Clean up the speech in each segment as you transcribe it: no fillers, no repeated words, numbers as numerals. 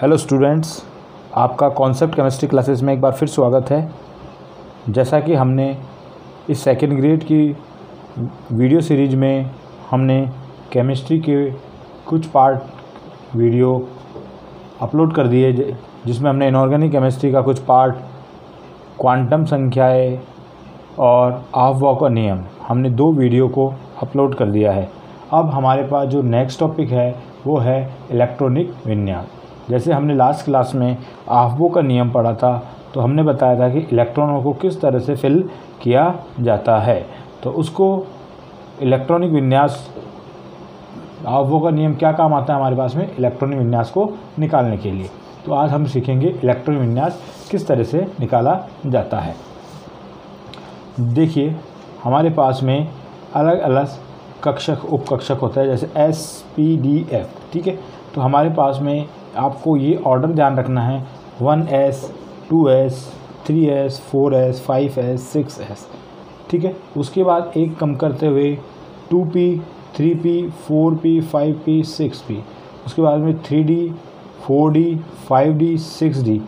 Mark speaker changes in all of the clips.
Speaker 1: Hello students, आपका concept chemistry classes में एक बार फिर स्वागत है। जैसा कि हमने इस सेकेंड ग्रेड की वीडियो सीरीज में हमने केमिस्ट्री के कुछ पार्ट वीडियो अपलोड कर दिए, जिसमें हमने इनऑर्गेनिक केमिस्ट्री का कुछ पार्ट, क्वांटम संख्याएं और ऑफ-बॉक का नियम, हमने 2 वीडियो को अपलोड कर दिया है। अब हमारे पास जो नेक्स्ट टॉपिक है वो है इलेक्ट्रॉनिक विन्यास। जैसे हमने लास्ट क्लास में ऑफ-बॉक का नियम पढ़ा था, तो हमने बताया था कि इलेक्ट्रॉनों को किस तरह से फिल किया जाता है। तो उसको इलेक्ट्रॉनिक विन्यास, ऑफ-बॉक का नियम क्या काम आता है हमारे पास में इलेक्ट्रॉनिक विन्यास को निकालने के लिए। तो आज हम सीखेंगे इलेक्ट्रॉनिक विन्यास किस तरह से निकाला जाता है। देखिए, हमारे पास में अलग अलग कक्षक उपकक्षक होता है, जैसे SPDF, ठीक है। तो हमारे पास में आपको ये ऑर्डर ध्यान रखना है, 1s, 2s, 3s, 4s, 5s, 6s, ठीक है। उसके बाद एक कम करते हुए 2p, 3p, 4p, 5p, 6p, उसके बाद में 3d, 4d, 5d, 6d,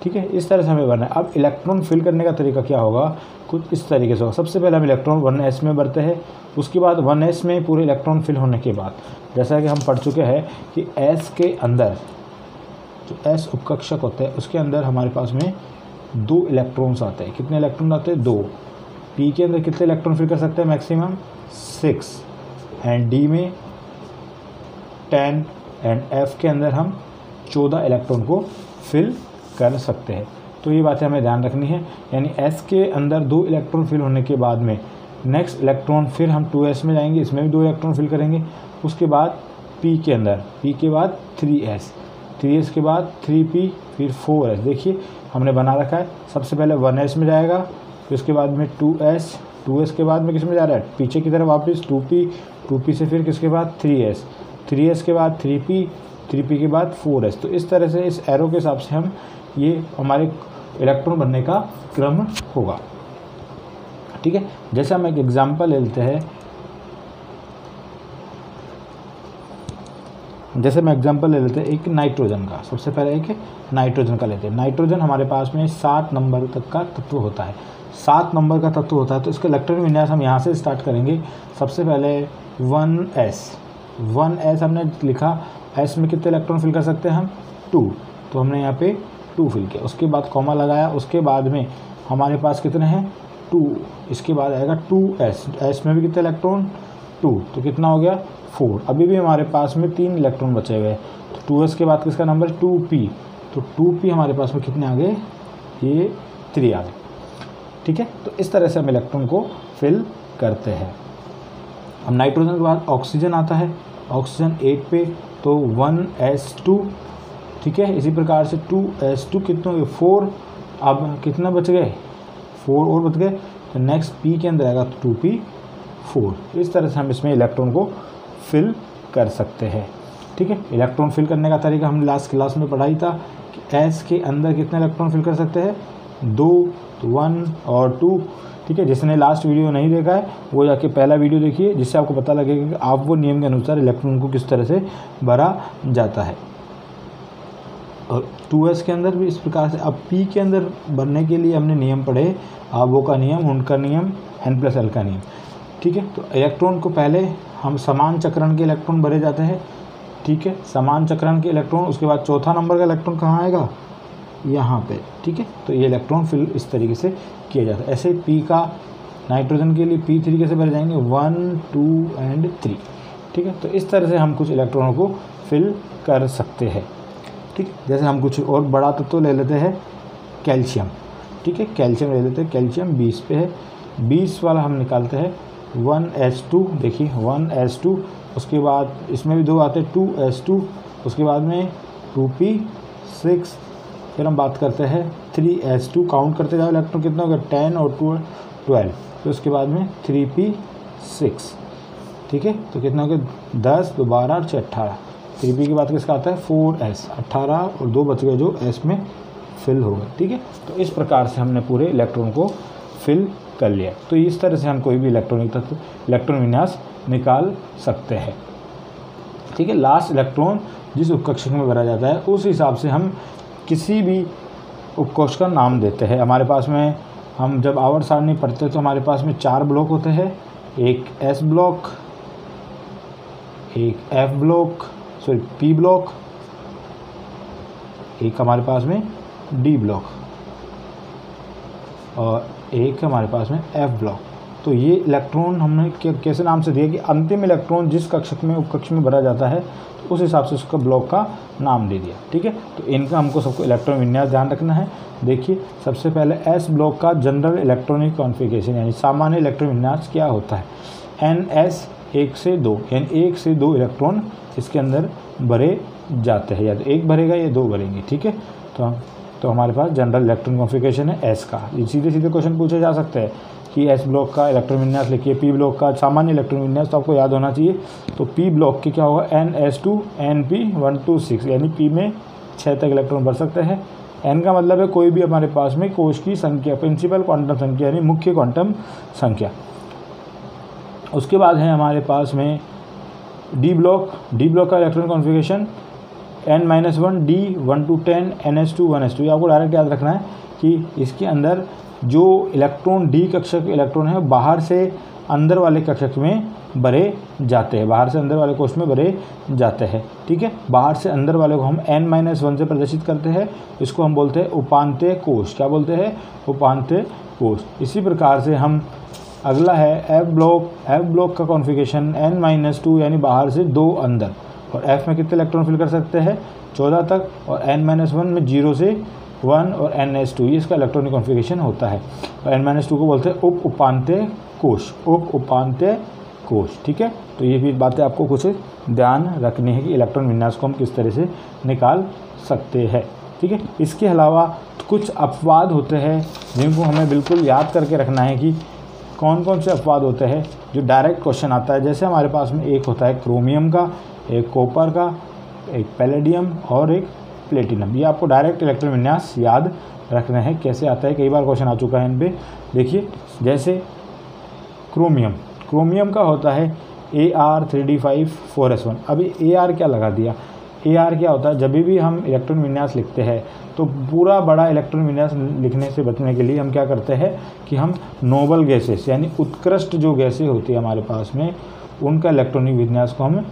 Speaker 1: ठीक है। इस तरह से हमें भरना है। अब इलेक्ट्रॉन फिल करने का तरीका क्या होगा, कुछ इस तरीके से होगा। सबसे पहले हम इलेक्ट्रॉन 1s में भरते हैं। उसके बाद 1s में पूरे इलेक्ट्रॉन फिल होने के बाद, जैसा कि हम पढ़ चुके हैं कि s के अंदर जो s उपकक्षक होते हैं उसके अंदर हमारे पास में 2 इलेक्ट्रॉन्स आते हैं। कितने इलेक्ट्रॉन आते हैं? 2। p के अंदर कितने इलेक्ट्रॉन फिल कर सकते हैं? मैक्सिमम 6। एंड d में 10 एंड f के अंदर हम 14 इलेक्ट्रॉन को फिल कर सकते हैं। तो ये बातें हमें ध्यान रखनी है। यानी s के अंदर 2 इलेक्ट्रॉन फिल होने के बाद में नेक्स्ट इलेक्ट्रॉन फिर हम 2s में जाएंगे, इसमें भी 2 इलेक्ट्रॉन फिल करेंगे। उसके बाद p के अंदर, p के बाद 3s, 3s के बाद 3p, फिर 4s। देखिए हमने बना रखा है, सबसे पहले 1s में जाएगा, फिर उसके बाद में 2s, 2s के बाद में किस में जा रहा है? पीछे की तरफ वापस 2p, 2p से फिर किसके बाद 3s, 3s के बाद 3p, 3p के बाद 4s। तो इस तरह से इस एरो के हिसाब से हम ये हमारे इलेक्ट्रॉन बनने का क्रम होगा, ठीक है। जैसे हम एक एग्जांपल ले लेते हैं, एक नाइट्रोजन का। सबसे पहले एक नाइट्रोजन का लेते हैं। नाइट्रोजन हमारे पास में 7 नंबर तक का तत्व होता है। 7 नंबर का तत्व होता है, तो इसका इलेक्ट्रॉनिक विन्यास हम यहाँ से स्टार्ट करेंगे। सबसे पहले 1s हमने लिखा, s में कितने इलेक्ट्रॉन फिल कर सकते हैं हम? 2। तो हमने यहाँ पे 2 फिल किया। उसके बाद कॉमा लगाया, उसके बाद में हमारे पास कितने हैं? 2। इसके बाद आएगा 2s, s में भी कितने इलेक्ट्रॉन? 2। तो कितना हो गया? 4। अभी भी हमारे पास में 3 इलेक्ट्रॉन बचे हुए हैं। तो 2s के बाद किसका नंबर? 2p। तो 2p हमारे पास में कितने आ गए? ये 3 आ गए, ठीक है। तो इस तरह से हम इलेक्ट्रॉन को फिल करते हैं। अब नाइट्रोजन के बाद ऑक्सीजन आता है, ऑक्सीजन 8 पे, तो 1s2, ठीक है। इसी प्रकार से 2s2 कितने हुए? 4। अब कितना बच गए? 4 और बच गए। तो नेक्स्ट p के अंदर आएगा 2p4। इस तरह से हम इसमें इलेक्ट्रॉन को फिल कर सकते हैं, ठीक है। इलेक्ट्रॉन फिल करने का तरीका हमने लास्ट क्लास में पढ़ाई था कि s के अंदर कितने इलेक्ट्रॉन फिल कर सकते हैं? 2, 1 और 2, ठीक है। जिसने लास्ट वीडियो नहीं देखा है वो जाके पहला वीडियो देखिए, जिससे आपको पता लगेगा कि आप वो नियम के अनुसार इलेक्ट्रॉन को किस तरह से भरा जाता है। और 2s के अंदर भी इस प्रकार से। अब p के अंदर भरने के लिए हमने नियम पढ़े, ऑफ-बॉक का नियम, हुंड का नियम, n+l का नियम, ठीक है। तो इलेक्ट्रॉन को पहले हम समान चक्रण के इलेक्ट्रॉन भरे जाते हैं, ठीक है। समान चक्रण के इलेक्ट्रॉन, उसके बाद चौथा नंबर का इलेक्ट्रॉन कहाँ आएगा? यहाँ पे, ठीक है। तो ये इलेक्ट्रॉन फिल इस तरीके से किया जाता है। ऐसे p का नाइट्रोजन के लिए p तरीके से भरे जाएंगे, 1, 2 एंड 3, ठीक है। तो इस तरह से हम कुछ इलेक्ट्रॉनों को फिल कर सकते हैं, ठीक है। जैसे हम कुछ और बड़ा तत्व ले लेते हैं, कैल्शियम, ठीक है। कैल्शियम ले लेते हैं, कैल्शियम 20 पे है, 20 वाला हम निकालते हैं 1s2। देखिए 1s2, उसके बाद इसमें भी 2 आते हैं, 2s2, उसके बाद में 2p6, फिर हम बात करते हैं 3s2। काउंट करते जाओ इलेक्ट्रॉन कितना होगा? 10 और 2 12। फिर उसके बाद में 3p6, ठीक है। तो कितना हो गया? 10, 2 12 और 6 18। 3p के बाद किसका आता है? 4s, 18 और 2 बच गए जो s में फिल हो गए, ठीक है। तो इस प्रकार से हमने पूरे इलेक्ट्रॉन को फिल कर लिया। तो इस तरह से हम कोई भी इलेक्ट्रॉनिक तत्व, इलेक्ट्रॉन विन्यास निकाल सकते हैं। ठीक है, लास्ट इलेक्ट्रॉन जिस उपकक्षक में भरा जाता है उस हिसाब से हम किसी भी उपकोष्ठ का नाम देते हैं। हमारे पास में हम जब आवर्त सारणी पढ़ते हैं तो हमारे पास में 4 ब्लॉक होते हैं, एक एस ब्लॉक, एक F block, sorry P block, एक हमारे पास में डी ब्लॉक और एक हमारे पास में एफ ब्लॉक। तो ये इलेक्ट्रॉन हमने कैसे नाम से दिया कि अंतिम इलेक्ट्रॉन जिस कक्षक में उपकक्ष में भरा जाता है तो उस हिसाब से उसका ब्लॉक का नाम दे दिया। ठीक है, तो इनका हमको सबको इलेक्ट्रॉन विन्यास ध्यान रखना है। देखिए सबसे पहले एस ब्लॉक का जनरल इलेक्ट्रॉनिक कॉन्फ़िगरेशन यानी सामान्य इलेक्ट्रॉन विन्यास क्या होता है। NS 1 से 2 यानी 1 से 2 इलेक्ट्रॉन इसके अंदर भरे जाते हैं, या तो एक भरेगा या 2 भरेंगे। ठीक है, तो हमारे पास जनरल इलेक्ट्रॉन कॉन्फ़िगरेशन है एस का। सीधे सीधे क्वेश्चन पूछे जा सकते हैं कि एस ब्लॉक का इलेक्ट्रॉन विन्यास लिखिए, पी ब्लॉक का सामान्य इलेक्ट्रॉन विन्यास तो आपको याद होना चाहिए। तो पी ब्लॉक के क्या होगा NS2 NP 1 to 6 यानी पी में 6 तक इलेक्ट्रॉन भर सकते हैं। एन का मतलब है कोई भी हमारे पास में कोश की संख्या, प्रिंसिपल क्वांटम संख्या यानी मुख्य क्वांटम संख्या। उसके बाद है हमारे पास में डी ब्लॉक का electron configuration N-1 D 1 to 10 NS2 1s2। ये आपको डायरेक्ट याद रखना है कि इसके अंदर जो इलेक्ट्रॉन डी कक्षक इलेक्ट्रॉन है बाहर से अंदर वाले कक्षक में भरे जाते हैं, बाहर से अंदर वाले कोश में भरे जाते हैं। ठीक है, बाहर से अंदर वाले को हम N-1 से प्रदर्शित करते हैं, इसको हम बोलते हैं उपांत्य कोश। क्या बोलते हैं? उपांत्य कोश। इसी प्रकार से हम अगला है एफ ब्लॉक का कॉन्फ़िगरेशन N-2 यानी बाहर से 2 अंदर, और एफ में कितने इलेक्ट्रॉन फिल कर सकते हैं 14 तक, और N-1 में 0 से 1 और NS2 ये इसका इलेक्ट्रॉनिक कॉन्फ़िगरेशन होता है। और N-2 को बोलते हैं उपांत्य कोश। ठीक है, तो ये भी बातें आपको कुछ ध्यान रखनी है कि इलेक्ट्रॉन विन्यास को हम किस तरह से निकाल सकते हैं। ठीक है, इसके अलावा कुछ अपवाद होते हैं जिनको हमें बिल्कुल याद करके रखना है कि कौन कौन से अपवाद होते हैं जो डायरेक्ट क्वेश्चन आता है। जैसे हमारे पास में एक होता है क्रोमियम का, एक कॉपर का, एक पैलेडियम और एक प्लेटिनम। ये आपको डायरेक्ट इलेक्ट्रॉन विन्यास याद रखना है। कैसे आता है, कई बार क्वेश्चन आ चुका है इन पे। देखिए जैसे क्रोमियम का होता है Ar3d5 4s1। अभी Ar क्या लगा दिया, Ar क्या होता है, जब भी हम इलेक्ट्रॉन विन्यास लिखते हैं तो पूरा बड़ा इलेक्ट्रॉन विन्यास लिखने से बचने के लिए हम क्या करते हैं कि हम नोबल गैसेस यानी उत्कृष्ट जो गैसें होती है हमारे पास में उनका इलेक्ट्रॉनिक विन्यास को हम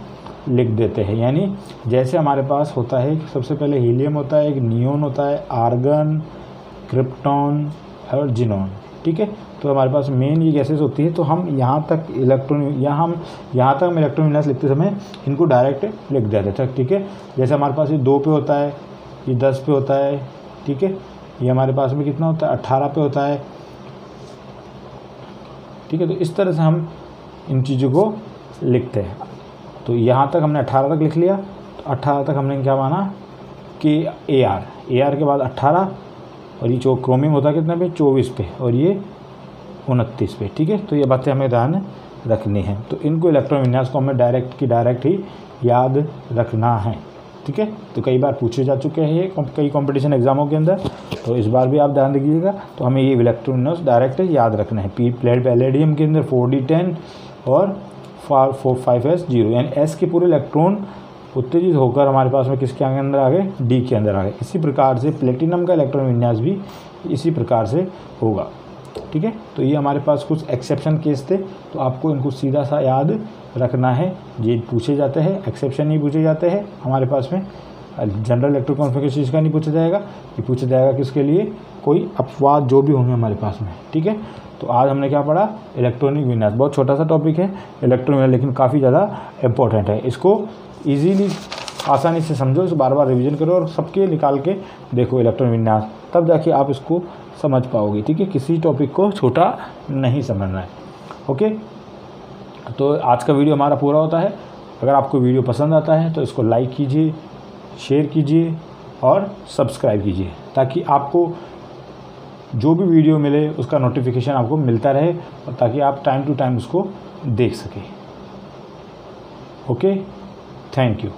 Speaker 1: लिख देते हैं। यानी जैसे हमारे पास होता है सबसे पहले हीलियम होता है, एक नियोन होता है, आर्गन, क्रिप्टॉन और जिनॉन। ठीक है, तो हमारे पास मेन ये गैसेस होती है। तो हम यहाँ तक हम इलेक्ट्रॉन विन्यास लिखते समय इनको डायरेक्ट लिख देते थे। ठीक है, जैसे हमारे पास ये 2 पे होता है, ये 10 पे होता है। ठीक है, ये हमारे पास में कितना होता है 18 पे होता है। ठीक है, तो इस तरह से हम इन चीज़ों को लिखते हैं। तो यहाँ तक हमने 18 तक लिख लिया, तो 18 तक हमने क्या माना कि AR के बाद 18, और ये जो क्रोमियम होता है कितने पे 24 पे, और ये 29 पे। ठीक है, तो ये बातें हमें ध्यान रखनी है। तो इनको इलेक्ट्रॉन विन्यास को हमें डायरेक्ट ही याद रखना है। ठीक है, तो कई बार पूछे जा चुके हैं ये कई कंपटीशन एग्जामों के अंदर, तो इस बार भी आप ध्यान रखिएगा। तो हमें ये इलेक्ट्रॉन विन्यास डायरेक्ट याद रखना है। पैलेडियम के अंदर 4d10 और 5s0 यानी S के पूरे इलेक्ट्रॉन उत्तेजित होकर हमारे पास में किसके अंदर आ गए, D के अंदर आ गए। इसी प्रकार से प्लेटिनम का इलेक्ट्रॉन विन्यास भी इसी प्रकार से होगा। ठीक है, तो ये हमारे पास कुछ एक्सेप्शन केस थे, तो आपको इनको सीधा सा याद रखना है। ये पूछे जाते हैं, एक्सेप्शन नहीं पूछे जाते हैं हमारे पास में। जनरल इलेक्ट्रॉन कॉन्फ़िगरेशन का नहीं पूछा जाएगा, ये पूछा जाएगा किसके लिए, कोई अपवाद जो भी होंगे हमारे पास में। ठीक है, तो आज हमने क्या पढ़ा, इलेक्ट्रॉनिक विन्यास। बहुत छोटा सा टॉपिक है इलेक्ट्रॉन विन्यास, लेकिन काफ़ी ज़्यादा इम्पोर्टेंट है। इसको ईजीली आसानी से समझो, इसे बार बार रिवीजन करो और सबके निकाल के देखो इलेक्ट्रॉन विन्यास, तब जाके आप इसको समझ पाओगे। ठीक है, किसी टॉपिक को छोटा नहीं समझना है। ओके, तो आज का वीडियो हमारा पूरा होता है। अगर आपको वीडियो पसंद आता है तो इसको लाइक कीजिए, शेयर कीजिए और सब्सक्राइब कीजिए, ताकि आपको जो भी वीडियो मिले उसका नोटिफिकेशन आपको मिलता रहे, और ताकि आप टाइम टू टाइम उसको देख सकें। Okay, thank you.